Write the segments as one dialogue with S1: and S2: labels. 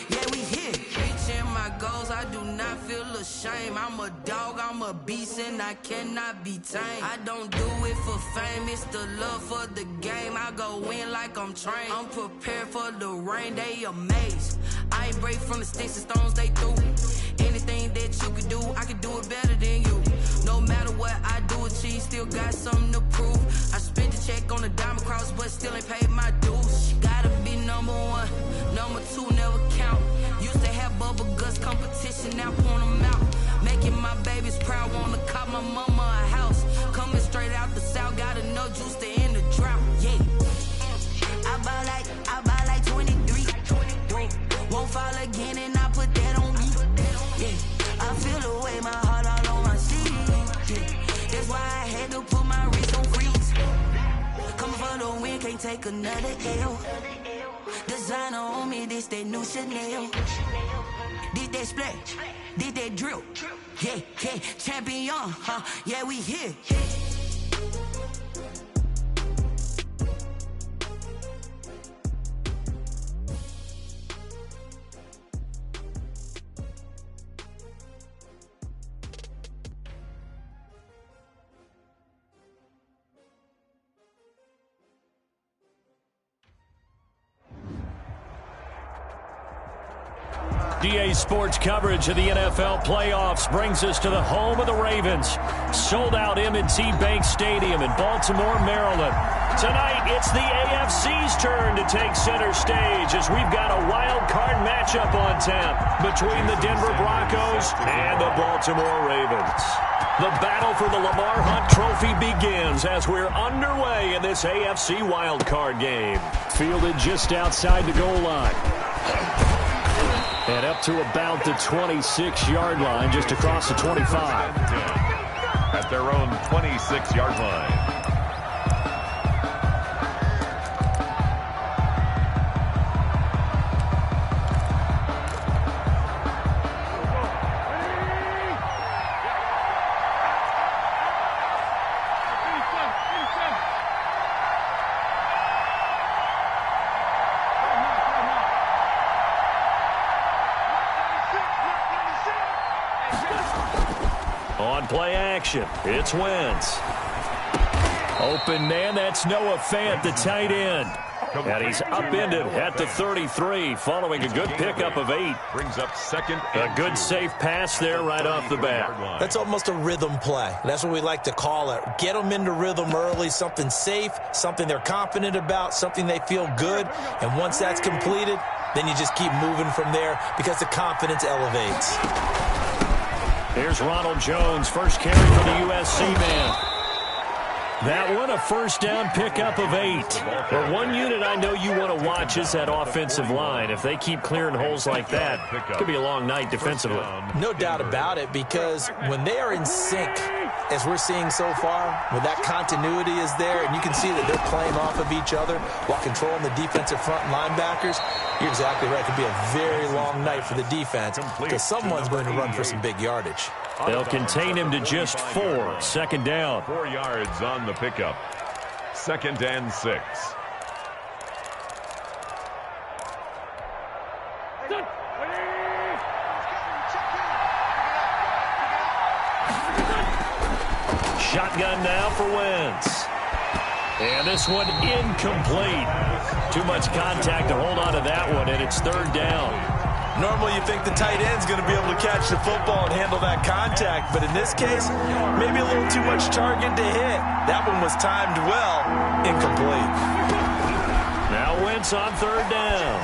S1: Yeah, we here. Reaching my goals, I do not feel ashamed. I'm a dog, I'm a beast, and I cannot be tamed. I don't do it for fame, it's the love for the game. I go in like I'm trained. I'm prepared for the rain, they amazed. I ain't break from the sticks and stones they threw. Anything that you can do, I can do it better than you. No matter what I do achieve, still got something to prove. I spent the check on the diamond cross, but still ain't paid my dues. Gotta be number one, number two never count. Used to have bubble guts competition, now point them out. Making my babies proud, wanna cop my mama a house. Coming straight out the south, got enough juice to end the drought. Yeah, I buy like 23. Won't fall again, and I put that on me. Yeah, I feel the way, my heart all on my sleeve. Yeah, that's why I had to put my wrist on freeze. Coming for the win, can't take another L. Designer on me, this that new Chanel. This that splash, this that drill. Yeah, champion, yeah, we here.
S2: DA Sports coverage of the NFL playoffs brings us to the home of the Ravens. Sold out M&T Bank Stadium in Baltimore, Maryland. Tonight, it's the AFC's turn to take center stage as we've got a wild card matchup on tap between the Denver Broncos and the Baltimore Ravens. The battle for the Lamar Hunt Trophy begins as we're underway in this AFC wild card game. Fielded just outside the goal line. And up to about the 26-yard line, just across the 25.
S3: At their own 26-yard line.
S2: On play action, it's Wentz. Open man, that's Noah Fant, the tight end. And he's upended at the 33 following a good pickup of 8.
S3: Brings up second.
S2: A good safe pass there right off the bat.
S4: That's almost a rhythm play. That's what we like to call it. Get them into rhythm early, something safe, something they're confident about, something they feel good. And once that's completed, then you just keep moving from there because the confidence elevates.
S2: Here's Ronald Jones, first carry for the USC man. That one, a first down pickup of 8. But one unit I know you want to watch is that offensive line. If they keep clearing holes like that, it could be a long night defensively.
S4: No doubt about it, because when they are in sync, as we're seeing so far, when that continuity is there and you can see that they're playing off of each other while controlling the defensive front linebackers, you're exactly right. It could be a very long night for the defense because someone's going to run for some big yardage.
S2: They'll contain him to just 4. Second down.
S3: 4 yards on the pickup. 2nd and 6.
S2: Shotgun now for Wentz. And this one incomplete. Too much contact to hold on to that one, and it's 3rd down.
S4: Normally you think the tight end's going to be able to catch the football and handle that contact, but in this case, maybe a little too much target to hit. That one was timed well, incomplete.
S2: Now Wentz on 3rd down.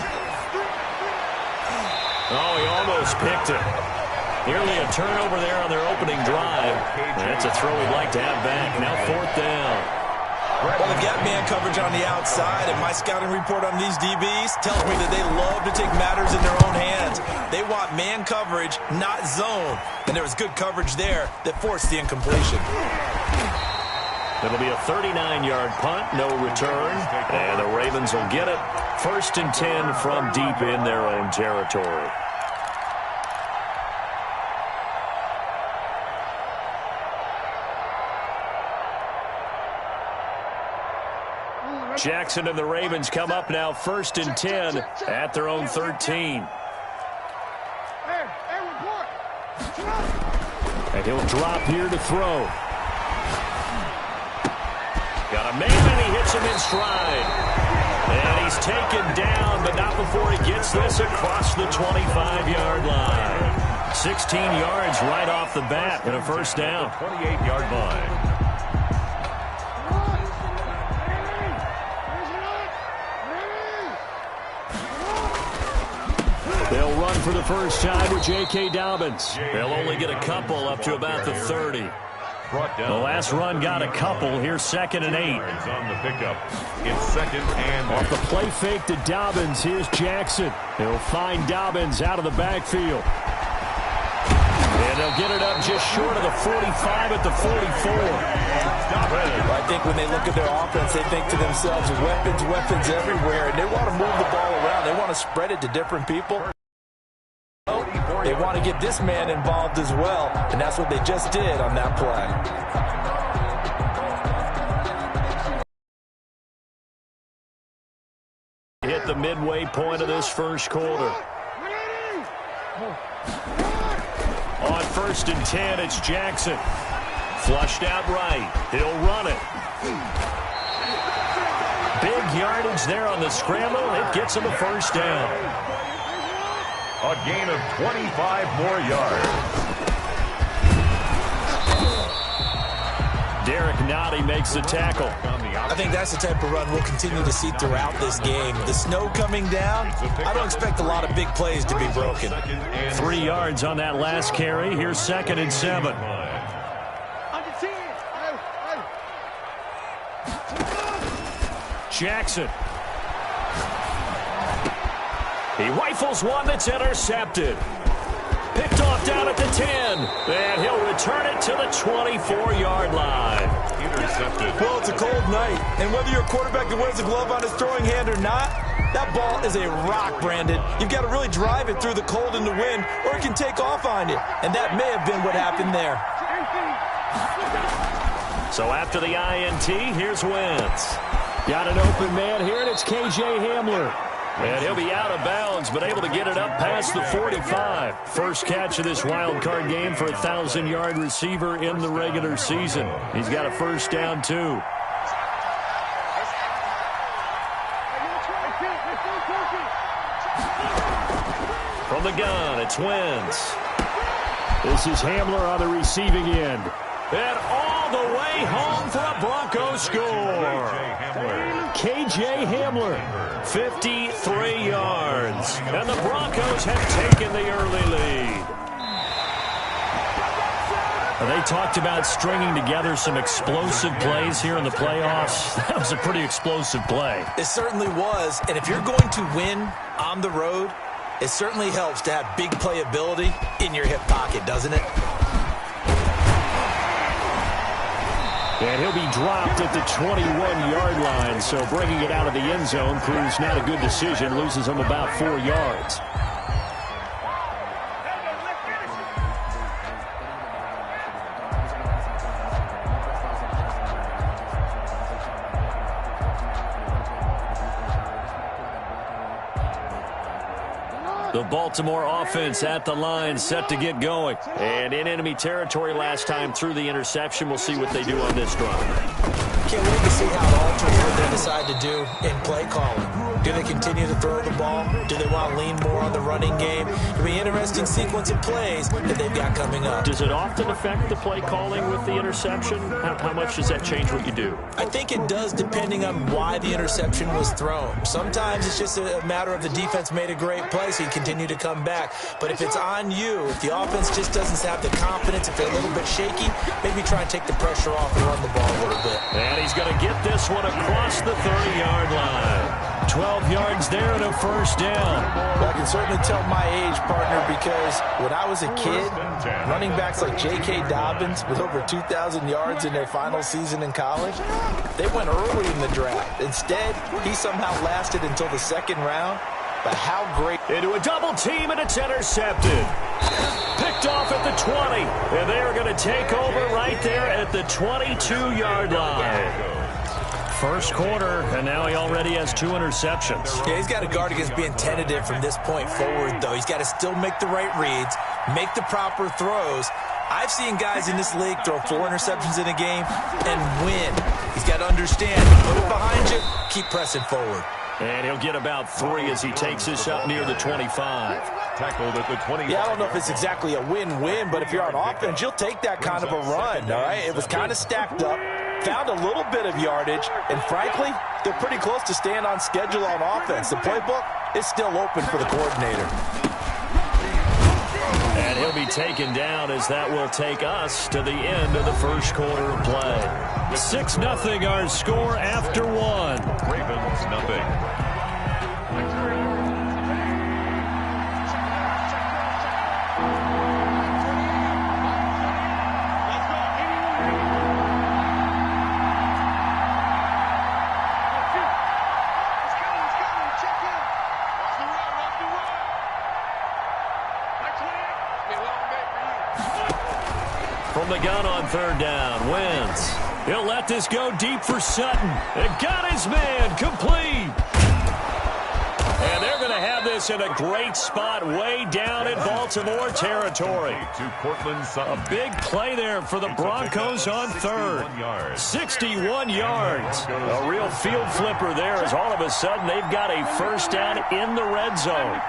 S2: Oh, he almost picked it. Nearly a turnover there on their opening drive. That's a throw we'd like to have back. Now 4th down.
S4: Well, they've got man coverage on the outside, and my scouting report on these DBs tells me that they love to take matters in their own hands. They want man coverage, not zone. And there was good coverage there that forced the incompletion.
S2: It'll be a 39-yard punt, no return. And the Ravens will get it. 1st and 10 from deep in their own territory. Jackson and the Ravens come up now 1st and 10 at their own 13. And he'll drop here to throw. Got a man, and he hits him in stride. And he's taken down, but not before he gets this across the 25-yard line. 16 yards right off the bat and a first down.
S3: 28-yard line.
S2: They'll run for the first time with J.K. Dobbins. They'll only get a couple up to about the 30. The last run got a couple. Here's 2nd and 8.
S3: On the pickup. It's 2nd and 8.
S2: Off the play fake to Dobbins, here's Jackson. He'll find Dobbins out of the backfield. And they'll get it up just short of the 45 at the 44.
S4: I think when they look at their offense, they think to themselves, weapons everywhere, and they want to move the ball around. They want to spread it to different people. They want to get this man involved as well, and that's what they just did on that play.
S2: Hit the midway point of this first quarter. On 1st and 10, it's Jackson. Flushed out right. He'll run it. Big yardage there on the scramble. It gets him a first down.
S3: A gain of 25 more yards.
S2: Derek Nottie makes the tackle.
S4: I think that's the type of run we'll continue to see throughout this game. The snow coming down, I don't expect a lot of big plays to be broken.
S2: 3 yards on that last carry. Here's 2nd and 7. Jackson. He rifles one that's intercepted. Picked off down at the 10. And he'll return it to the 24-yard line.
S3: Intercepted.
S4: Well, it's a cold night, and whether you're a quarterback that wears a glove on his throwing hand or not, that ball is a rock, Brandon. You've got to really drive it through the cold and the wind, or it can take off on you. And that may have been what happened there.
S2: So after the INT, here's Wentz. Got an open man here, and it's K.J. Hamler. And he'll be out of bounds, but able to get it up past the 45. First catch of this wild card game for a 1,000-yard receiver in the regular season. He's got a first down, too. From the gun, it's Wentz. This is Hamler on the receiving end. And all the way home for a Broncos score. K.J. Hamler, 53 yards. And the Broncos have taken the early lead. They talked about stringing together some explosive plays here in the playoffs. That was a pretty explosive play.
S4: It certainly was. And if you're going to win on the road, it certainly helps to have big playability in your hip pocket, doesn't it?
S2: And he'll be dropped at the 21-yard line, so bringing it out of the end zone proves not a good decision, loses him about 4 yards. The Baltimore offense at the line, set to get going. And in enemy territory last time through the interception. We'll see what they do on this drive.
S4: Can't wait to see how it alters what they decide to do in play calling. Do they continue to throw the ball? Do they want to lean more on the running game? It'll be an interesting sequence of plays that they've got coming up.
S2: Does it often affect the play calling with the interception? How much does that change what you do?
S4: I think it does, depending on why the interception was thrown. Sometimes it's just a matter of the defense made a great play, so you continue to come back. But if it's on you, if the offense just doesn't have the confidence, if they're a little bit shaky, maybe try and take the pressure off and run the ball a little bit.
S2: And he's going to get this one across the 30-yard line. 12 yards there and a first down.
S4: Well, I can certainly tell my age, partner, because when I was a kid, running backs like J.K. Dobbins with over 2,000 yards in their final season in college, they went early in the draft. Instead, he somehow lasted until the second round. But how great.
S2: Into a double team, and it's intercepted. Picked off at the 20. And they are going to take over right there at the 22-yard line. First quarter, and now he already has 2 interceptions.
S4: Yeah, he's got to guard against being tentative from this point forward, though. He's got to still make the right reads, make the proper throws, I've seen guys in this league throw 4 interceptions in a game and win. He's got to understand, put it behind you, keep pressing forward.
S2: And he'll get about 3 as he takes this up near the 25.
S3: Tackled at the 20.
S4: Yeah, I don't know if it's exactly a win-win, but if you're on offense, you'll take that kind of a run, all right? It was kind of stacked up, found a little bit of yardage, and frankly, they're pretty close to staying on schedule on offense. The playbook is still open for the coordinator.
S2: And he'll be taken down as that will take us to the end of the first quarter of play. 6-0 our score after 1.
S3: Ravens nothing.
S2: From the gun on 3rd down, Wentz. He'll let this go deep for Sutton. It got his man complete. And they're going to have this in a great spot way down in Baltimore territory.
S3: To Cortland Sutton.
S2: A big play there for the Broncos on 3rd. 61 yards. A real field flipper there as all of a sudden they've got a first down in the red zone.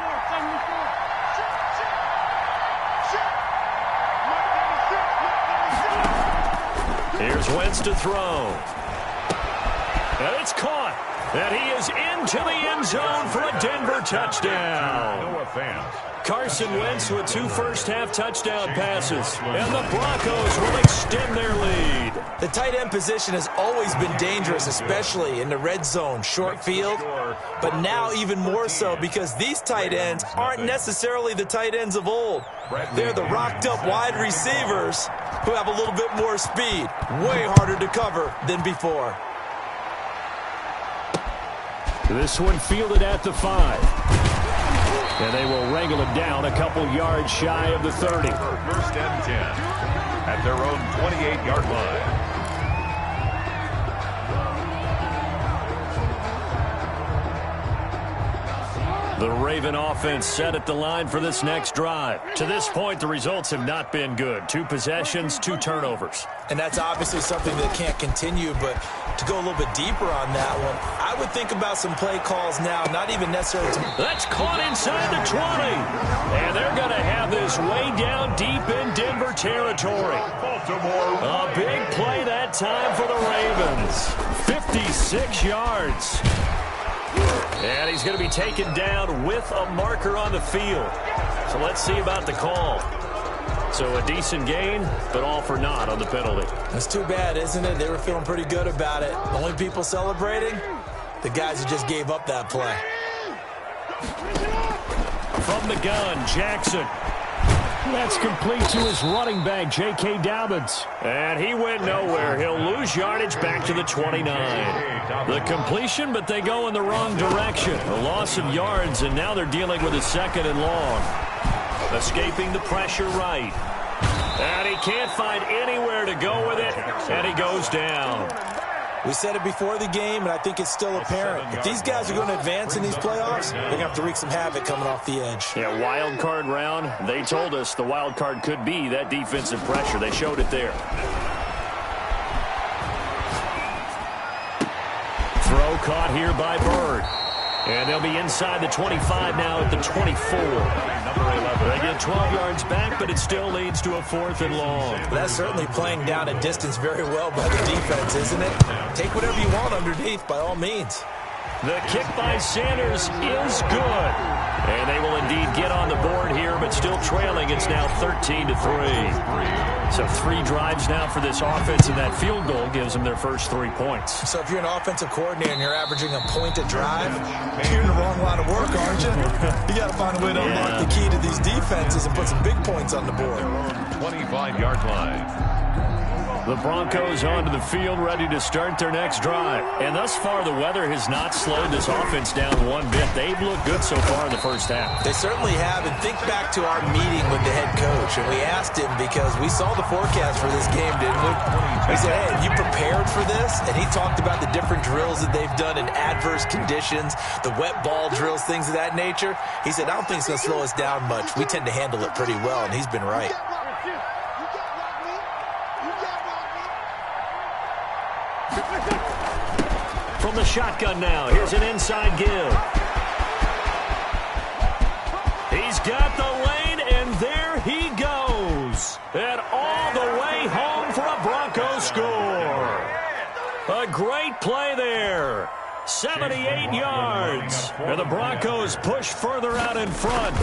S2: Here's Wentz to throw. And it's caught. And he is into the end zone for a Denver touchdown.
S3: Noah Fant.
S2: Carson Wentz with 2 first-half touchdown passes. And the Broncos will extend their lead.
S4: The tight end position has always been dangerous, especially in the red zone, short field. But now even more so because these tight ends aren't necessarily the tight ends of old. They're the rocked-up wide receivers who have a little bit more speed. Way harder to cover than before.
S2: This one fielded at the 5. And they will wrangle it down a couple yards shy of the 30.
S3: 1st and 10 at their own 28-yard line.
S2: The Raven offense set at the line for this next drive. To this point, the results have not been good. 2 possessions, 2 turnovers.
S4: And that's obviously something that can't continue, but to go a little bit deeper on that one, I would think about some play calls now, not even necessarily.
S2: That's caught inside the 20. And they're going to have this way down deep in Denver territory. A big play that time for the Ravens. 56 yards. And he's going to be taken down with a marker on the field. So let's see about the call. So a decent gain, but all for naught on the penalty.
S4: That's too bad, isn't it? They were feeling pretty good about it. Only people celebrating? The guys who just gave up that play.
S2: From the gun, Jackson. That's complete to his running back, J.K. Dobbins. And he went nowhere. He'll lose yardage back to the 29. The completion, but they go in the wrong direction. A loss of yards, and now they're dealing with a 2nd and long. Escaping the pressure right. And he can't find anywhere to go with it, and he goes down.
S4: We said it before the game, and I think it's still apparent. If these guys are going to advance in these playoffs, they're going to have to wreak some havoc coming off the edge.
S2: Yeah, wild card round. They told us the wild card could be that defensive pressure. They showed it there. Throw caught here by Bird. And they'll be inside the 25 now at the 24. They get 12 yards back, but it still leads to a 4th and long.
S4: That's certainly playing down a distance very well by the defense, isn't it? Take whatever you want underneath, by all means.
S2: The kick by Sanders is good. And they will indeed get on the board here, but still trailing. It's now 13-3. So 3 drives now for this offense, and that field goal gives them their first 3 points.
S4: So if you're an offensive coordinator and you're averaging a point a drive, you're in the wrong line of work, aren't you? You got to find a way to unlock the key to these defenses and put some big points on the board.
S3: 25-yard line.
S2: The Broncos onto the field, ready to start their next drive. And thus far, the weather has not slowed this offense down one bit. They've looked good so far in the first half.
S4: They certainly have. And think back to our meeting with the head coach. And we asked him because we saw the forecast for this game, didn't we? We said, hey, have you prepared for this? And he talked about the different drills that they've done in adverse conditions, the wet ball drills, things of that nature. He said, I don't think it's going to slow us down much. We tend to handle it pretty well, and he's been right.
S2: from the shotgun now. Here's an inside give. He's got the lane, and there he goes. And all the way home for a Broncos score. A great play there. 78 yards. And the Broncos push further out in front.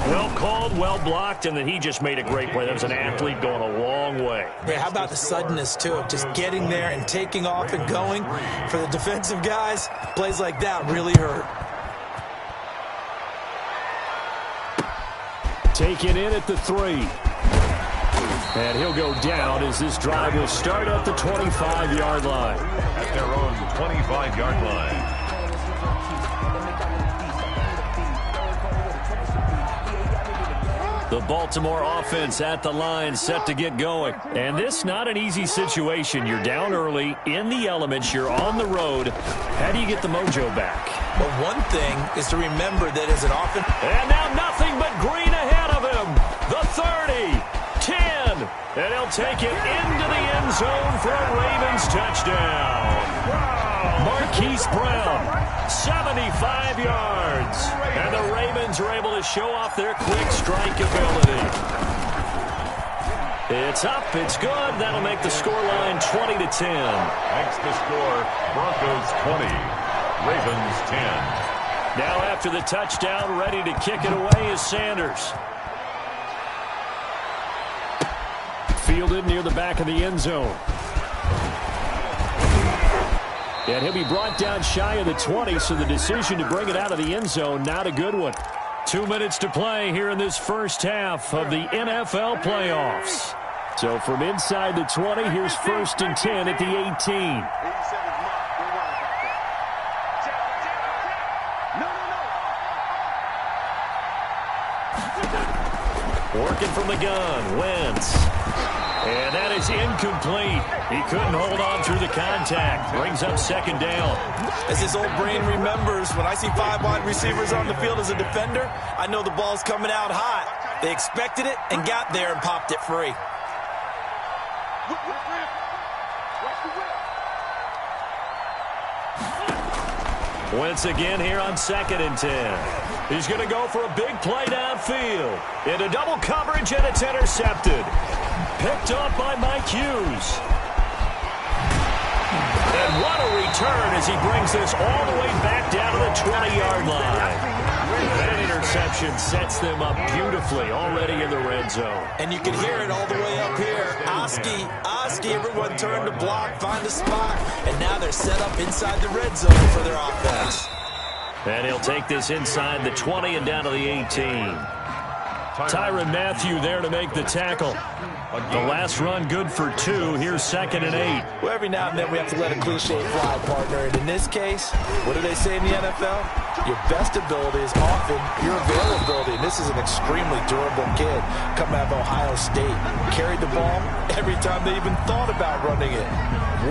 S2: Well called, well blocked, and then he just made a great play. That was an athlete going a long way.
S4: Yeah, how about the suddenness, too, of just getting there and taking off and going? For the defensive guys, plays like that really hurt.
S2: Taken in at the 3. And he'll go down as this drive will start at the 25-yard line.
S3: At their own 25-yard line.
S2: The Baltimore offense at the line, set to get going. And this not an easy situation. You're down early, in the elements, you're on the road. How do you get the mojo back?
S4: Well, one thing is to remember that as an offense...
S2: And now nothing but green ahead of him. The 30, 10, and he'll take it into the end zone for a Ravens touchdown. Marquise Brown, 75 yards. And the Ravens are able to show off their quick strike ability. It's up, it's good. That'll make the scoreline 20-10.
S3: Makes the score Broncos 20, Ravens 10.
S2: Now after the touchdown, ready to kick it away is Sanders. Fielded near the back of the end zone. And he'll be brought down shy of the 20, so the decision to bring it out of the end zone, not a good one. 2 minutes to play here in this first half of the NFL playoffs. So from inside the 20, here's 1st and 10 at the 18. Working from the gun, Wentz. And that is incomplete. He couldn't hold on through the contact. Brings up 2nd down.
S4: As his old brain remembers, when I see 5 wide receivers on the field as a defender, I know the ball's coming out hot. They expected it and got there and popped it free.
S2: Wentz again here on 2nd and 10. He's going to go for a big play downfield. Into double coverage, and it's intercepted. Picked up by Mike Hughes. And what a return as he brings this all the way back down to the 20-yard line. That interception sets them up beautifully already in the red zone.
S4: And you can hear it all the way up here. Oski, everyone turned to block, find a spot, and now they're set up inside the red zone for their offense.
S2: And he'll take this inside the 20 and down to the 18. Tyrann Mathieu there to make the tackle. The last run good for 2. Here's 2nd and 8.
S4: Well, every now and then we have to let a cliche fly, partner. And in this case, what do they say in the NFL? Your best ability is often your availability. And this is an extremely durable kid coming out of Ohio State. Carried the ball every time they even thought about running it.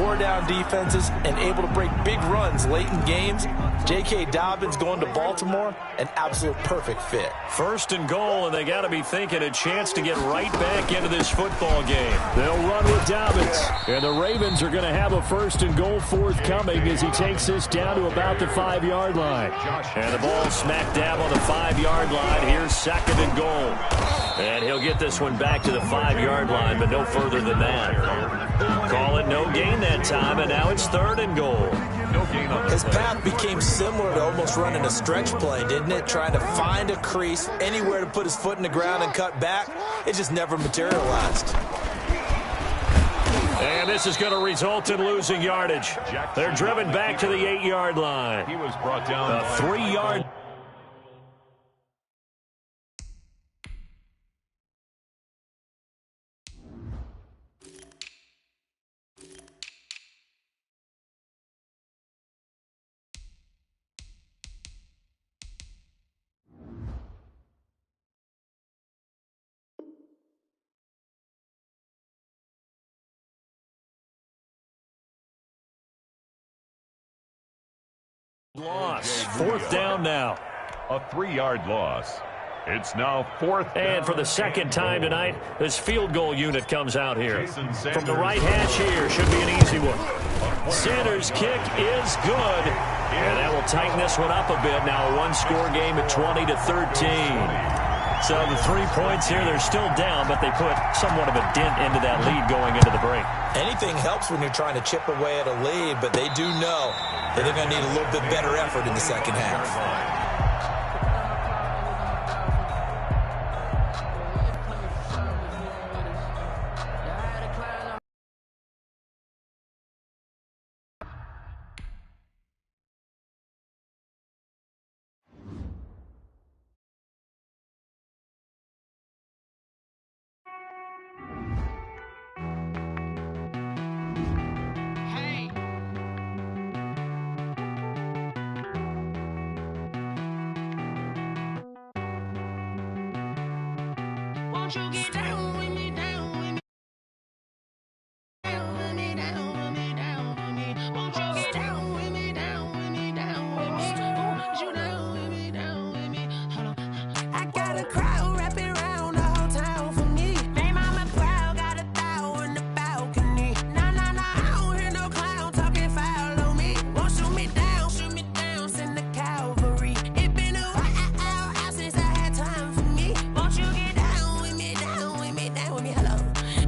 S4: Wore down defenses and able to break big runs late in games. J.K. Dobbins going to Baltimore, an absolute perfect fit.
S2: 1st and goal, and they got to be thinking a chance to get right back into this football game. They'll run with Dobbins, and the Ravens are going to have a 1st and goal forthcoming as he takes this down to about the 5-yard line. And the ball smack dab on the 5-yard line. Here's 2nd and goal. And he'll get this one back to the 5-yard line, but no further than that. Call it no gain that time, and now it's 3rd and goal.
S4: His path became similar to almost running a stretch play, didn't it? Trying to find a crease, anywhere to put his foot in the ground and cut back. It just never materialized.
S2: And this is going to result in losing yardage. They're driven back to the 8-yard line.
S3: He was brought down.
S2: A 3-yard. Loss. 4th down now.
S3: A 3-yard loss. It's now 4th down.
S2: And for the second time tonight, this field goal unit comes out here. From the right hash here, should be an easy one. Sanders' kick is good. And that will tighten this one up a bit. Now a one-score game at 20-13. So the 3 points here, they're still down, but they put somewhat of a dent into that lead going into the break.
S4: Anything helps when you're trying to chip away at a lead, but they do know that they're going to need a little bit better effort in the second half.
S1: Won't you get down with me, down with me, down with me, down with me, down with me? Won't you get down with me, down with me, down with me? Won't you down with me, down with me? Hold on. I got a crowd wrapping around the whole town for me. Name mama proud, got a thou in the balcony. Nah, I don't hear no clown talking foul on me. Won't shoot me down, send the cavalry. It been a while since I had time for me. Won't you get down with me, down with me, down with me? Hello.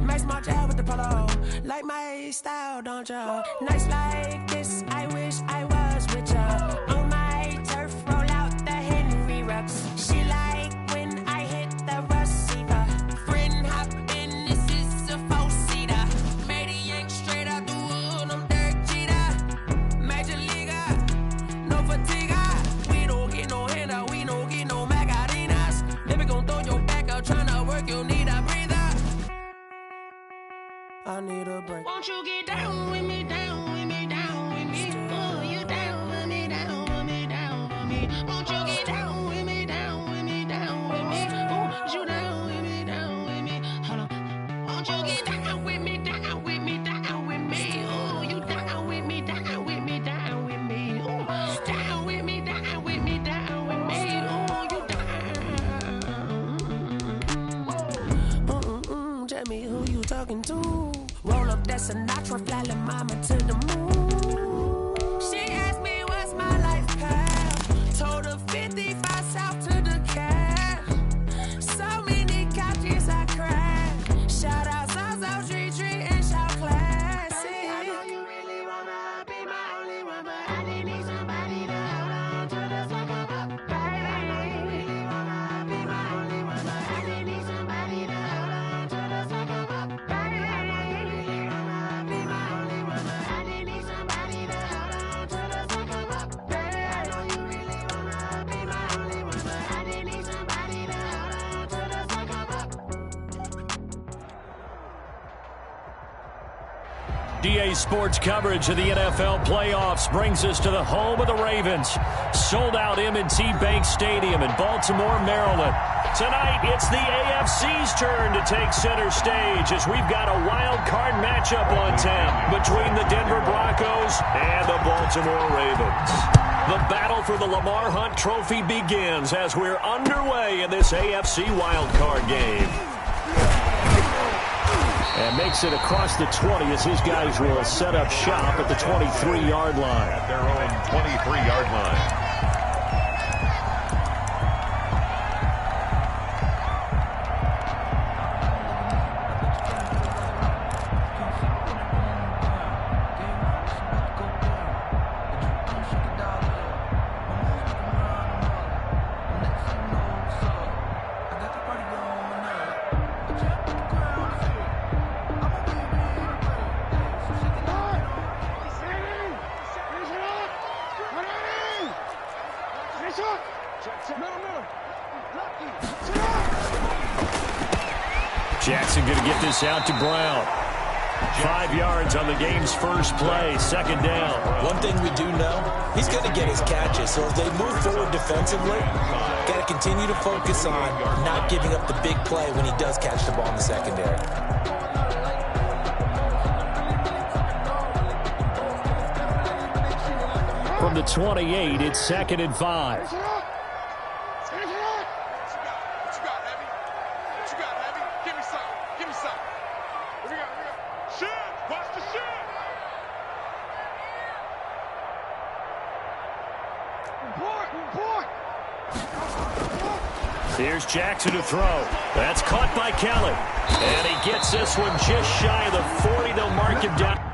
S1: Max March out with the polo. Like my style, don't ya? Nights like this, I wish I was with ya. On my turf, roll out the Henry Rux. She like when I hit the receiver. Friend hop in, this is a four-seater. Made a yank straight out the wood, I'm Derek Jeter. Major leaguer, no fatigue. We don't get no handout, we don't get no Magarinas. Never gon' throw your back out, tryna work, you need a breather. I need a break. Won't you get down with me, down with me, down with me? Oh, you down with me, down with me, down with me? Won't you get down with me, down with me, down with me? Oh, you down with me, down with me? Hold on. Won't you get down with me, down with me, down with me? Oh, you down with me, down with me, down with me? Oh, down with me, down with me, down with me? Oh, you down. Tell me who you talking to. Roll up that Sinatra, fly la mama to the moon. She asked me what's my life path. Told her 55 south to the cab. So many couches I crashed. Shout out South Street and shout classy. I know you really wanna be my only one, but I didn't need somebody to hold on to the second up. Baby, I know you really wanna be my only one, but I didn't need somebody to hold on to the second up. Baby, I know you really wanna be my only one, but I didn't need somebody to hold on to the second up. Baby, I know you really wanna be my only one, but I didn't need somebody to hold on to the second up.
S2: DA Sports coverage of the NFL playoffs brings us to the home of the Ravens. Sold out M&T Bank Stadium in Baltimore, Maryland. Tonight, it's the AFC's turn to take center stage as we've got a wild card matchup on tap between the Denver Broncos and the Baltimore Ravens. The battle for the Lamar Hunt Trophy begins as we're underway in this AFC wild card game. And makes it across the 20 as his guys will set up shop at the 23-yard line.
S3: At their own 23-yard line.
S2: Jackson going to get this out to Brown. 5 yards on the game's first play, second down.
S4: One thing we do know, he's going to get his catches. So as they move forward defensively, got to continue to focus on not giving up the big play when he does catch the ball in the secondary.
S2: From the 28, it's 2nd and 5. Here's Jackson to throw. That's caught by Kelly. And he gets this one just shy of the 40. They'll mark him down.